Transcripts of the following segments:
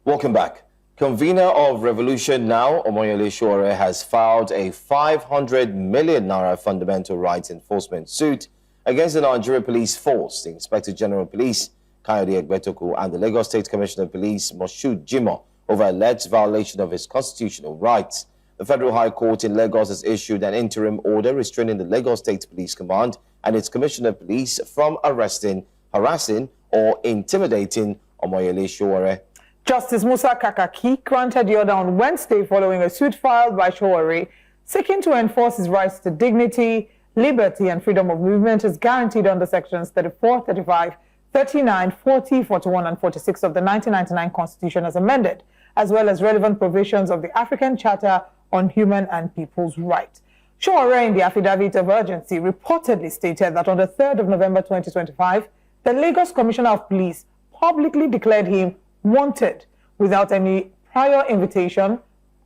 Welcome back. Convener of Revolution Now, Omoyele Sowore, has filed a 500 million naira fundamental rights enforcement suit against the Nigerian Police Force, the Inspector General of Police, Kayode Egbetokun, and the Lagos State Commissioner of Police, Moshood Jimoh, over alleged violation of his constitutional rights. The Federal High Court in Lagos has issued an interim order restraining the Lagos State Police Command and its Commissioner of Police from arresting, harassing, or intimidating Omoyele Sowore. Justice Musa Kakaki granted the order on Wednesday following a suit filed by Sowore seeking to enforce his rights to dignity, liberty, and freedom of movement as guaranteed under Sections 34, 35, 39, 40, 41, and 46 of the 1999 Constitution as amended, as well as relevant provisions of the African Charter on Human and People's Rights. Sowore, in the affidavit of urgency, reportedly stated that on the 3rd of November 2025, the Lagos Commissioner of Police publicly declared him wanted without any prior invitation,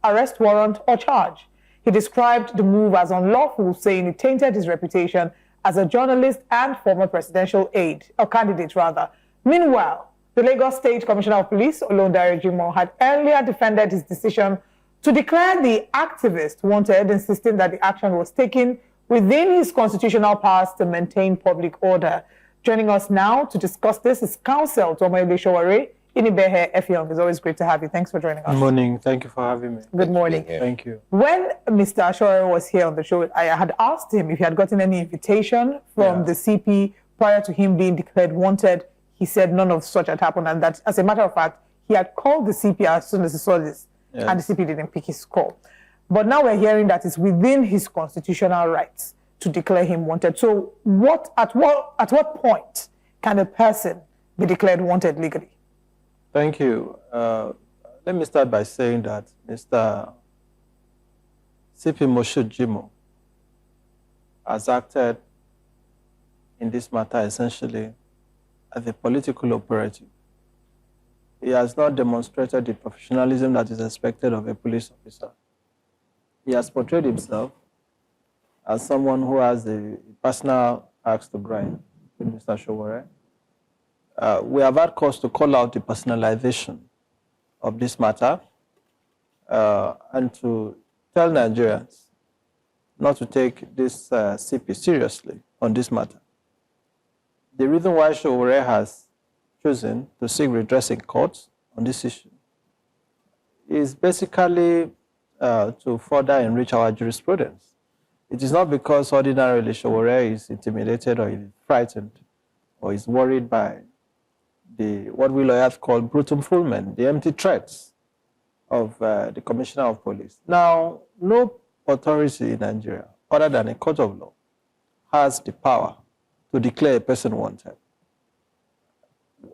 arrest warrant, or charge. He described the move as unlawful, saying it tainted his reputation as a journalist and former presidential candidate rather. Meanwhile, the Lagos State Commissioner of Police, Kayode Egbetokun, had earlier defended his decision to declare the activist wanted, insisting that the action was taken within his constitutional powers to maintain public order. Joining us now to discuss this is counsel to Omoyele Sowore, Inibehe Effiong. It's always great to have you. Thanks for joining us. Good morning. Thank you for having me. Good morning. Thank you. When Mr. Sowore was here on the show, I had asked him if he had gotten any invitation from the CP prior to him being declared wanted. He said none of such had happened, and that, as a matter of fact, he had called the CP as soon as he saw this, and the CP didn't pick his call. But now we're hearing that it's within his constitutional rights to declare him wanted. So at what point can a person be declared wanted legally? Thank you. Let me start by saying that Mr. CP Moshood Jimoh has acted in this matter essentially as a political operative. He has not demonstrated the professionalism that is expected of a police officer. He has portrayed himself as someone who has a personal axe to grind with Mr. Sowore. We have had cause to call out the personalization of this matter and to tell Nigerians not to take this CP seriously on this matter. The reason why Sowore has chosen to seek redress in court on this issue is basically to further enrich our jurisprudence. It is not because ordinarily Sowore is intimidated or is frightened or is worried by what we lawyers call brutum fulmen, the empty threats of the Commissioner of Police. Now, no authority in Nigeria, other than a court of law, has the power to declare a person wanted.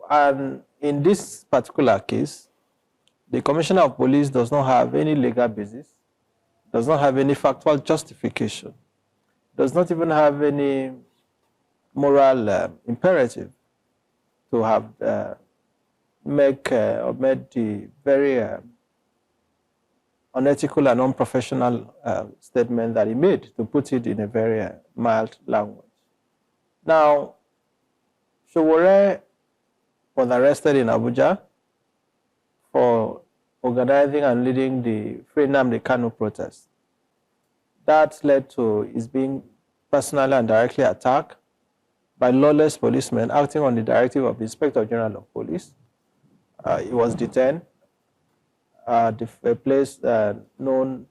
And in this particular case, the Commissioner of Police does not have any legal basis, does not have any factual justification, does not even have any moral imperative to have made the very unethical and unprofessional statement that he made, to put it in a very mild language. Now, Sowore was arrested in Abuja for organizing and leading the Free Nnamdi Kanu protest. That led to his being personally and directly attacked by lawless policemen acting on the directive of the Inspector General of Police. He was detained at a place known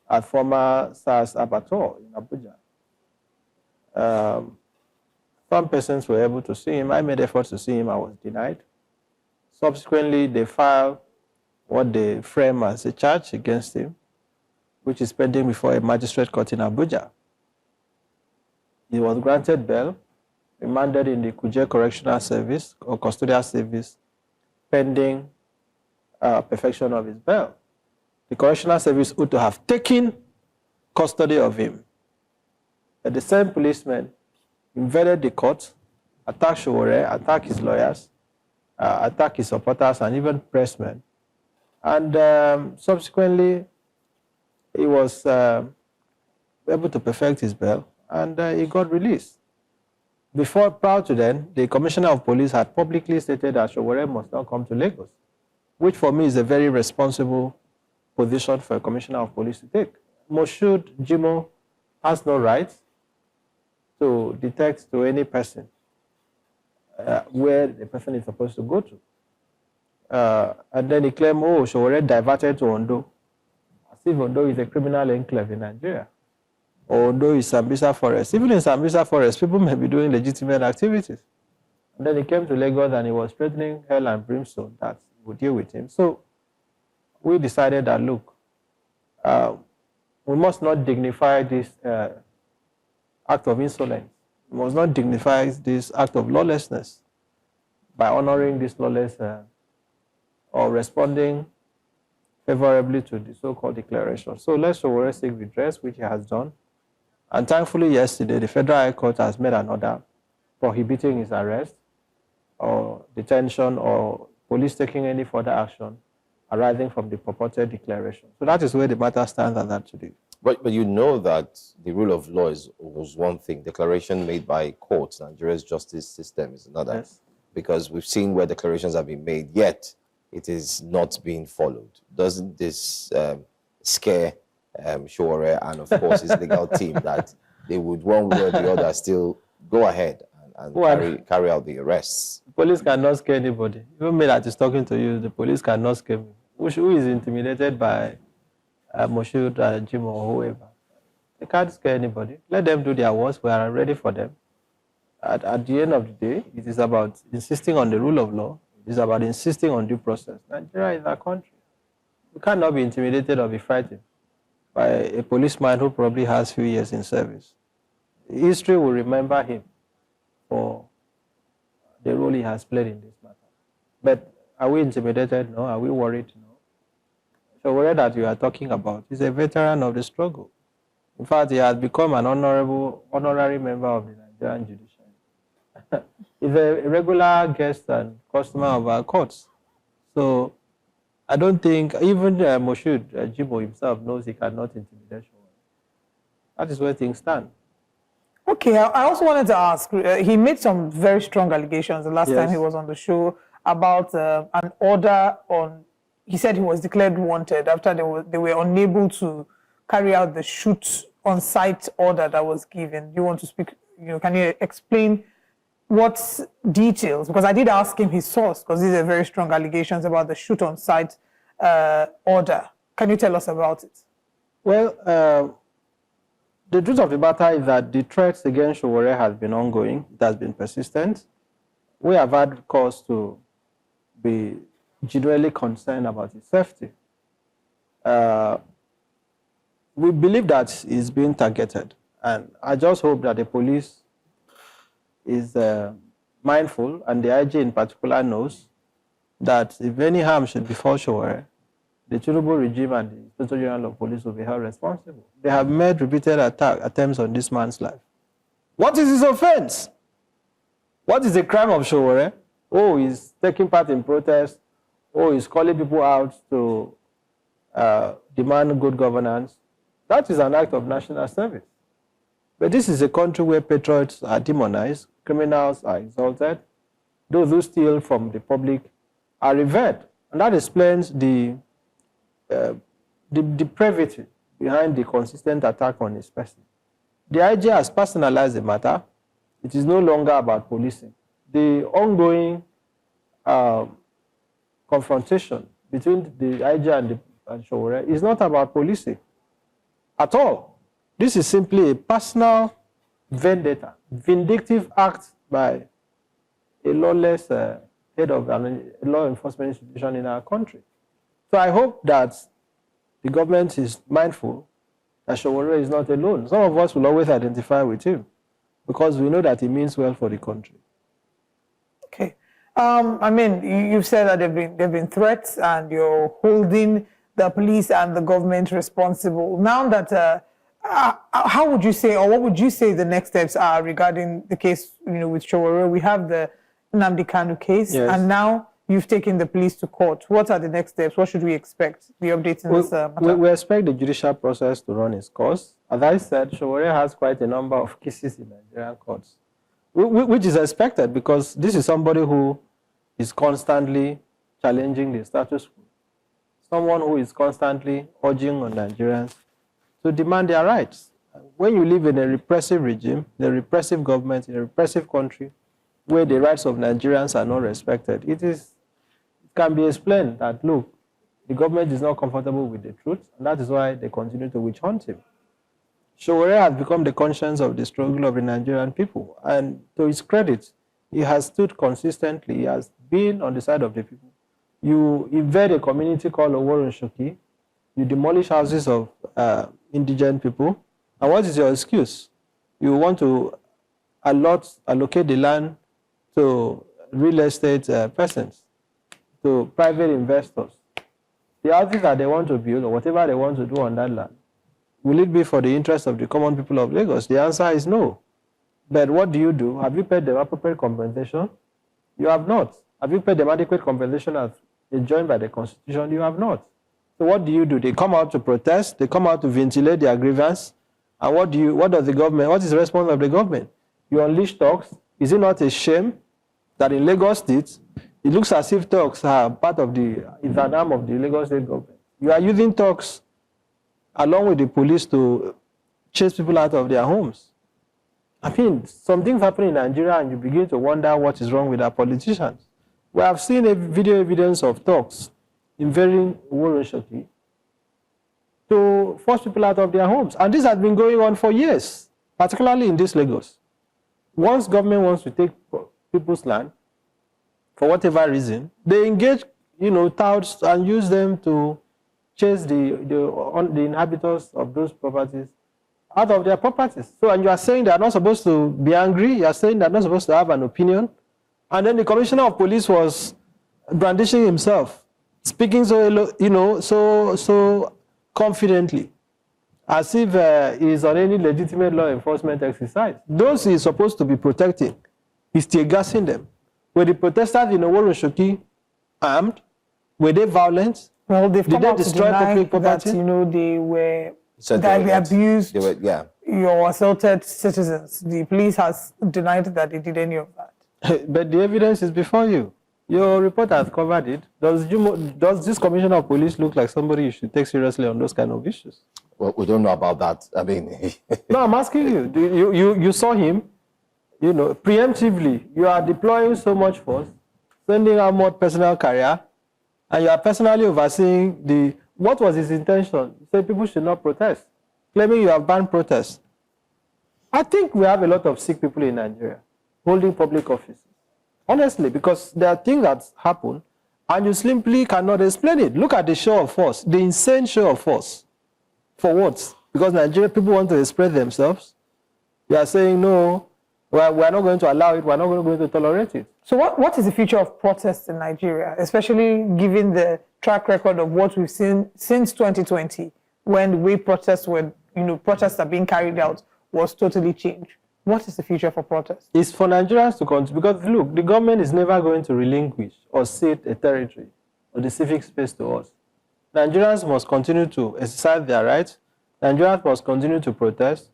as former SARS Abattoir in Abuja. Some persons were able to see him. I made efforts to see him. I was denied. Subsequently, they filed what they frame as a charge against him, which is pending before a magistrate court in Abuja. He was granted bail, remanded in the Kuje Correctional Service or Custodial Service, pending perfection of his bail. The Correctional Service ought to have taken custody of him. But the same policemen invaded the court, attacked Sowore, attacked his lawyers, attacked his supporters, and even pressmen. And subsequently, he was able to perfect his bail, and he got released. Prior to then, the Commissioner of Police had publicly stated that Sowore must not come to Lagos which for me is a very responsible position for a commissioner of police to take. Moshood Jimoh has no right to detect to any person where the person is supposed to go to. And then he claimed, oh, Sowore diverted to Ondo, as if Ondo is a criminal enclave in Nigeria. Or Ondo is Sambisa Forest. Even in Sambisa Forest, people may be doing legitimate activities. And then he came to Lagos and he was threatening hell and brimstone that would deal with him. So we decided that, look, we must not dignify this act of insolence. We must not dignify this act of lawlessness by honoring this lawless or responding favorably to the so-called declaration. So let Sowore seek redress, which he has done. And thankfully, yesterday, the Federal High Court has made an order prohibiting his arrest or detention or police taking any further action arising from the purported declaration. So that is where the matter stands at that today. But you know that the rule of law was one thing. Declaration made by courts, Nigeria's justice system is another. Yes. Because we've seen where declarations have been made, yet it is not being followed. Doesn't this scare Sowore and, of course, his legal team that they would, one way or the other, still go ahead and carry out the arrests? The police cannot scare anybody. Even me that is talking to you, the police cannot scare me. Who is intimidated by Moshood Jimoh or whoever? They can't scare anybody. Let them do their worst. We are ready for them. At the end of the day, it is about insisting on the rule of law. It is about insisting on due process. Nigeria is our country. You cannot be intimidated or be frightened by a policeman who probably has few years in service. History will remember him for the role he has played in this matter. But are we intimidated? No. Are we worried? No. Sowore that you are talking about is a veteran of the struggle. In fact, he has become an honorary member of the Nigerian judiciary. He's a regular guest and customer of our courts. So I don't think even Moshood Jimoh himself knows he cannot intimidate Sowore. That is where things stand. Okay, I also wanted to ask, he made some very strong allegations the last time he was on the show about an order on, he said he was declared wanted after they were unable to carry out the shoot on site order that was given. Do you want to speak, can you explain what details, because I did ask him his source, because these are very strong allegations about the shoot on site order. Can you tell us about it? Well, the truth of the matter is that the threats against Sowore has been ongoing. It has been persistent. We have had cause to be genuinely concerned about his safety. We believe that he's being targeted. And I just hope that the police is mindful, and the IG in particular knows that if any harm should befall Sowore, the Tinubu regime and the Inspector General of Police will be held responsible. They have made repeated attempts on this man's life. What is his offense? What is the crime of Sowore? Oh, he's taking part in protests. Oh, he's calling people out to demand good governance. That is an act of national service. But this is a country where patriots are demonized, criminals are exalted, those who steal from the public are revered. And that explains the depravity behind the consistent attack on his person. The IG has personalized the matter. It is no longer about policing. The ongoing confrontation between the IG and Sowore is not about policing at all. This is simply a personal vendetta, vindictive act by a lawless head of a law enforcement institution in our country. So I hope that the government is mindful that Sowore is not alone. Some of us will always identify with him because we know that he means well for the country. Okay. I mean, you've said that there've been threats and you're holding the police and the government responsible. Now that, how would you say, or what would you say the next steps are regarding the case, with Sowore? We have the Nnamdi Kanu case, and now you've taken the police to court. What are the next steps? What should we expect? The updates in this matter? We expect the judicial process to run its course. As I said, Sowore has quite a number of cases in Nigerian courts, which is expected because this is somebody who is constantly challenging the status quo. Someone who is constantly urging on Nigerians to demand their rights. When you live in a repressive regime, a repressive government, in a repressive country, where the rights of Nigerians are not respected, it can be explained that, look, the government is not comfortable with the truth, and that is why they continue to witch hunt him. Sowore has become the conscience of the struggle of the Nigerian people, and to his credit, he has stood consistently. He has been on the side of the people. You invade a community called Oworonshoki, you demolish houses of indigent people, and what is your excuse? You want to allocate the land to real estate persons, to private investors. The houses that they want to build, or whatever they want to do on that land, will it be for the interest of the common people of Lagos? The answer is no. But what do? Have you paid them appropriate compensation? You have not. Have you paid them adequate compensation as enjoined by the Constitution? You have not. So what do? They come out to protest, they come out to ventilate their grievance, and what does the government, what is the response of the government? You unleash talks. Is it not a shame that in Lagos State, it looks as if talks are is an arm of the Lagos State government? You are using talks along with the police to chase people out of their homes. I mean, some things happen in Nigeria and you begin to wonder what is wrong with our politicians. We have seen a video evidence of talks invading Oworonshoki to force people out of their homes. And this has been going on for years, particularly in this Lagos. Once government wants to take people's land, for whatever reason, they engage, touts and use them to chase the inhabitants of those properties out of their properties. So, and you are saying they are not supposed to be angry, you are saying they are not supposed to have an opinion, and then the commissioner of police was brandishing himself, speaking so confidently, as if he is on any legitimate law enforcement exercise. Those he is supposed to be protecting, he's tear-gassing them. Were the protesters in Oworonshoki armed? Were they violent? Well, they've come out to deny public property? that, they were, they abused your assaulted citizens. The police has denied that they did any of that. But the evidence is before you. Your report has covered it. Does this commissioner of police look like somebody you should take seriously on those kind of issues? Well, we don't know about that. I mean... No, I'm asking you. You saw him, preemptively. You are deploying so much force, sending out more personal carrier, and you are personally overseeing what was his intention? He said people should not protest, claiming you have banned protests. I think we have a lot of sick people in Nigeria holding public offices. Honestly, because there are things that happen and you simply cannot explain it. Look at the show of force, the insane show of force. For what? Because Nigerian people want to express themselves. You are saying, no, we are not going to allow it, we are not going to tolerate it. So what is the future of protests in Nigeria, especially given the track record of what we've seen since 2020, when the way protests were, protests are being carried out was totally changed? What is the future for protests? It's for Nigerians to continue, because look, the government is never going to relinquish or cede a territory or the civic space to us. Nigerians must continue to exercise their rights. Nigerians must continue to protest,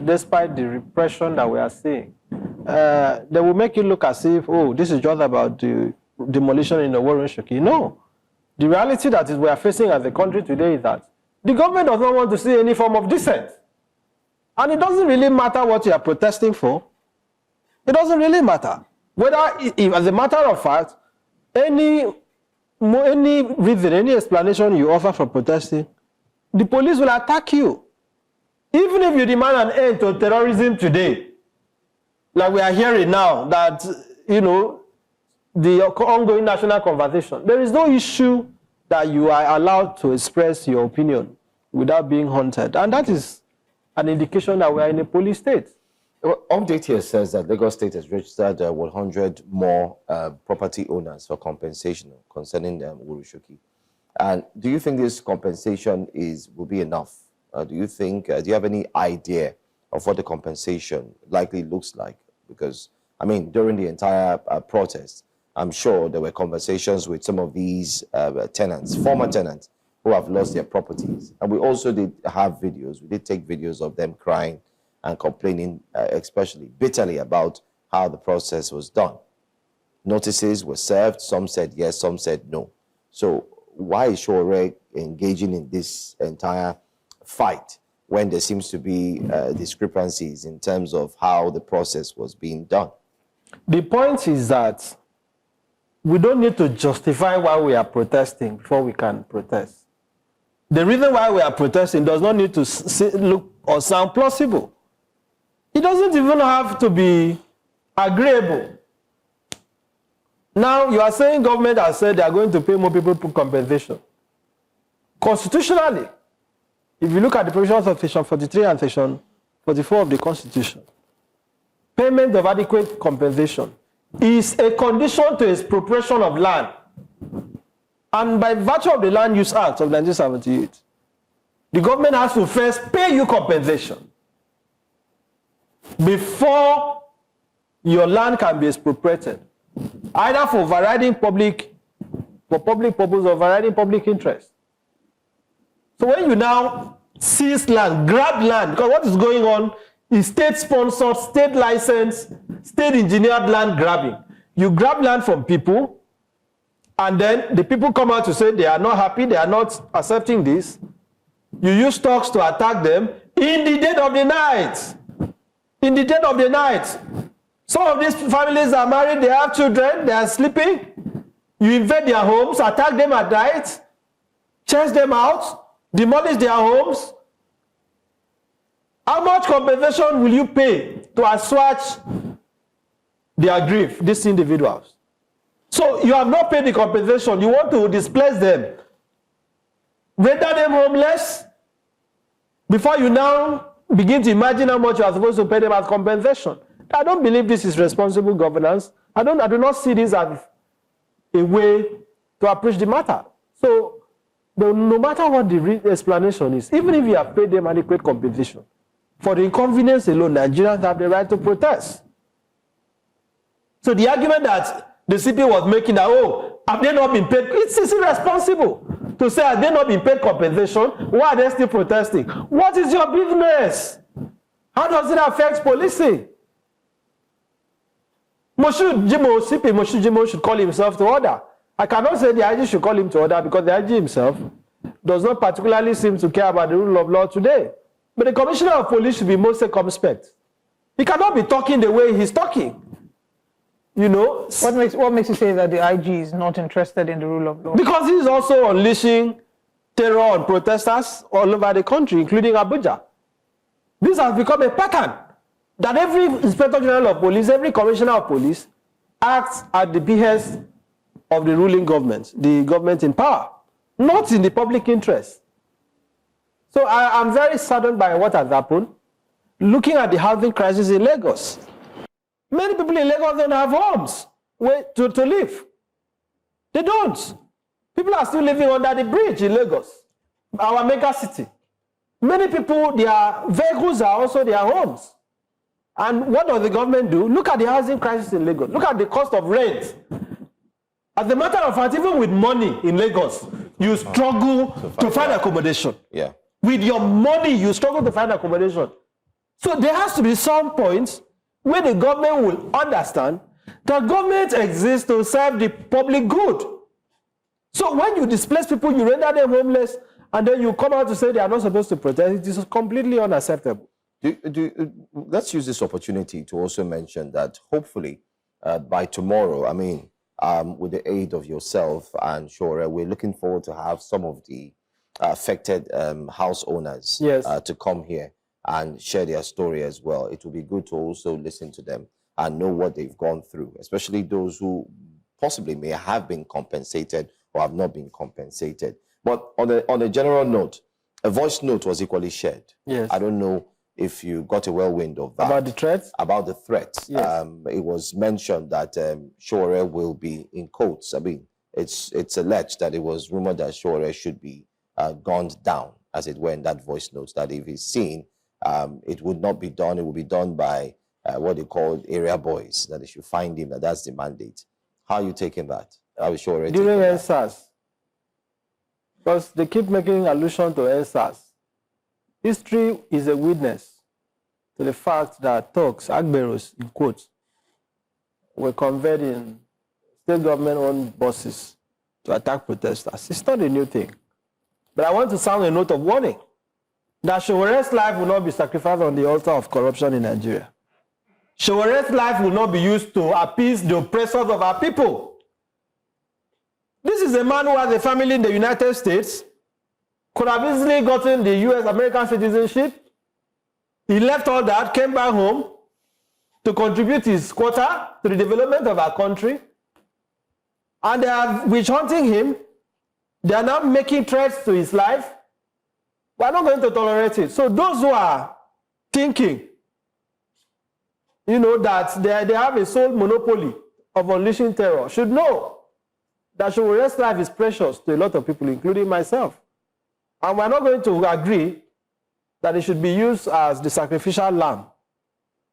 despite the repression that we are seeing. They will make it look as if, this is just about the demolition in the Oworonshoki. No. The reality that we are facing as a country today is that the government does not want to see any form of dissent. And it doesn't really matter what you are protesting for. It doesn't really matter. Whether, if, as a matter of fact, any reason, any explanation you offer for protesting, the police will attack you. Even if you demand an end to terrorism today, like we are hearing now, that, the ongoing national conversation, there is no issue that you are allowed to express your opinion without being haunted. And that is an indication that we are in a police state. Well, update here says that Lagos State has registered 100 more property owners for compensation concerning Oworonshoki. And do you think this compensation will be enough? Do you have any idea of what the compensation likely looks like? Because, I mean, during the entire protest, I'm sure there were conversations with some of these tenants, former tenants, who have lost their properties. And we also did have videos. We did take videos of them crying and complaining, especially bitterly, about how the process was done. Notices were served. Some said yes, some said no. So why is Sowore engaging in this entire fight when there seems to be discrepancies in terms of how the process was being done? The point is that we don't need to justify why we are protesting before we can protest. The reason why we are protesting does not need to look or sound plausible. It doesn't even have to be agreeable. Now, you are saying government has said they are going to pay more people compensation. Constitutionally, if you look at the provisions of Section 43 and Section 44 of the Constitution, payment of adequate compensation is a condition to expropriation of land. And by virtue of the Land Use Act of 1978, the government has to first pay you compensation before your land can be expropriated, either for public purpose or overriding public interest. So when you now seize land, grab land, because what is going on is state-sponsored, state-licensed, state-engineered land grabbing. You grab land from people, and then the people come out to say they are not happy, they are not accepting this. You use talks to attack them in the dead of the night. In the dead of the night. Some of these families are married, they have children, they are sleeping. You invade their homes, attack them at night, chase them out, demolish their homes. How much compensation will you pay to assuage their grief, these individuals? So you have not paid the compensation, you want to displace them, render them homeless, before you now begin to imagine how much you are supposed to pay them as compensation. I don't believe this is responsible governance. I do not see this as a way to approach the matter. So no matter what the explanation is, even if you have paid them adequate compensation, for the inconvenience alone, Nigerians have the right to protest. So the argument that the CP was making that, oh, have they not been paid? It's irresponsible to say, have they not been paid compensation? Why are they still protesting? What is your business? How does it affect policing? Moshood Jimoh, CP Moshood Jimoh should call himself to order. I cannot say the IG should call him to order because the IG himself does not particularly seem to care about the rule of law today. But the Commissioner of Police should be more circumspect. He cannot be talking the way he's talking. You know, what makes you say that the IG is not interested in the rule of law? Because he's also unleashing terror on protesters all over the country, including Abuja. This has become a pattern that every Inspector General of Police, every Commissioner of Police acts at the behest of the ruling government, the government in power, not in the public interest. So I'm very saddened by what has happened. Looking at the housing crisis in Lagos, many people in Lagos don't have homes to live. They don't. People are still living under the bridge in Lagos, our mega city. Many people, their vehicles are also their homes. And what does the government do? Look at the housing crisis in Lagos. Look at the cost of rent. As a matter of fact, even with money in Lagos, you struggle to find accommodation. Yeah. With your money, you struggle to find accommodation. So there has to be some point where the government will understand that government exists to serve the public good. So when you displace people, you render them homeless, and then you come out to say they are not supposed to protest, it is completely unacceptable. Let's use this opportunity to also mention that hopefully by tomorrow, I mean, with the aid of yourself and Sowore, we're looking forward to have some of the affected house owners to come here and share their story as well. It will be good to also listen to them and know what they've gone through, especially those who possibly may have been compensated or have not been compensated. But on a general note, a voice note was equally shared. Yes. I don't know if you got a whirlwind of that. About the threats? About the threats. Yes. It was mentioned that Sowore will be, in quotes, I mean, it's alleged that it was rumored that Sowore should be gunned down, as it were, in that voice note, that if he's seen, it would not be done. It will be done by what they call area boys, that they should find him, that's the mandate. How are you taking that? How is Sowore during taking NSAS, because they keep making allusion to NSAS. History is a witness to the fact that thugs, agberos, in quotes, were conveyed in state government-owned buses to attack protesters. It's not a new thing. But I want to sound a note of warning that Sowore's life will not be sacrificed on the altar of corruption in Nigeria. Sowore's life will not be used to appease the oppressors of our people. This is a man who has a family in the United States, could have easily gotten the US American citizenship. He left all that, came back home to contribute his quota to the development of our country. And they are witch hunting him. They are now making threats to his life. We are not going to tolerate it. So those who are thinking, that they have a sole monopoly of unleashing terror should know that Sowore's life is precious to a lot of people, including myself. And we're not going to agree that it should be used as the sacrificial lamb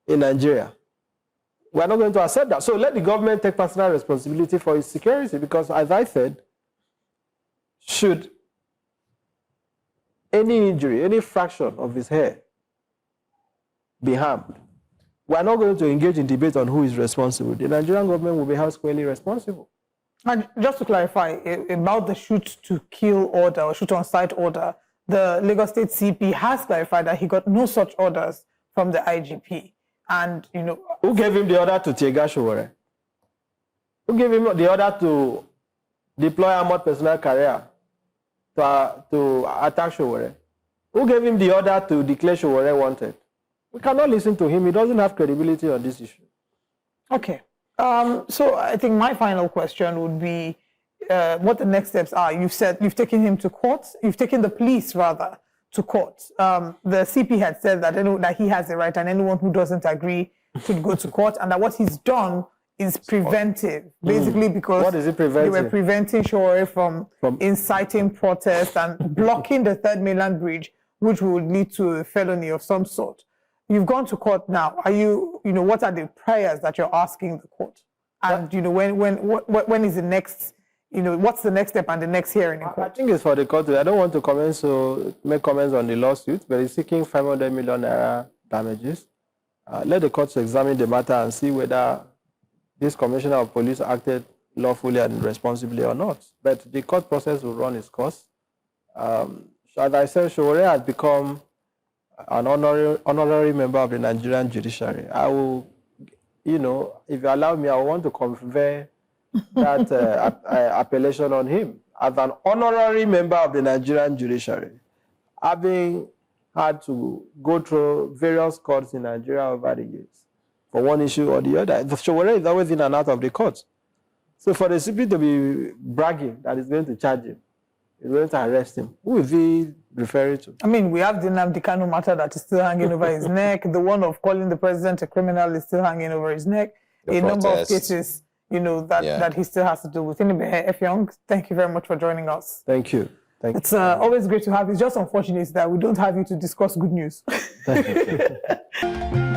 in Nigeria. We're not going to accept that. So let the government take personal responsibility for its security, because, as I said, should any injury, any fraction of his hair be harmed, we're not going to engage in debate on who is responsible. The Nigerian government will be held squarely responsible. And just to clarify, about the shoot-to-kill order or shoot-on-sight order, the Lagos State CP has clarified that he got no such orders from the IGP. And, Who gave him the order to Tiega Sowore? Who gave him the order to deploy armored personnel carrier to attack Sowore? Who gave him the order to declare Sowore wanted? We cannot listen to him. He doesn't have credibility on this issue. Okay. So I think my final question would be what the next steps are. You've said you've taken him to court. You've taken the police, rather, to court. The CP had said that he has the right, and anyone who doesn't agree should go to court, and that what he's done is preventive, basically, because what is it preventing? They were preventing Sowore from inciting protests and blocking the Third Mainland Bridge, which would lead to a felony of some sort. You've gone to court now. Are you, what are the prayers that you're asking the court? And, when is the next, what's the next step and the next hearing in court? I think it's for the court. I don't want to make comments on the lawsuit, but it's seeking 500 million naira damages. Let the courts examine the matter and see whether this commissioner of police acted lawfully and responsibly or not. But the court process will run its course. As I said, Sowore has become an honorary member of the Nigerian judiciary. I will, if you allow me, I want to convey that appellation on him as an honorary member of the Nigerian judiciary, having had to go through various courts in Nigeria over the years for one issue or the other. The Sowore is always in and out of the courts. So for the CP to be bragging that he's going to charge him, he's going to arrest him, who is he referring to? I mean, we have the Nnamdi Kanu matter that is still hanging over his neck. The one of calling the president a criminal is still hanging over his neck. A number of cases, that he still has to do with. Effiong, thank you very much for joining us. Thank you. It's always great to have you. It's just unfortunate that we don't have you to discuss good news. Thank you.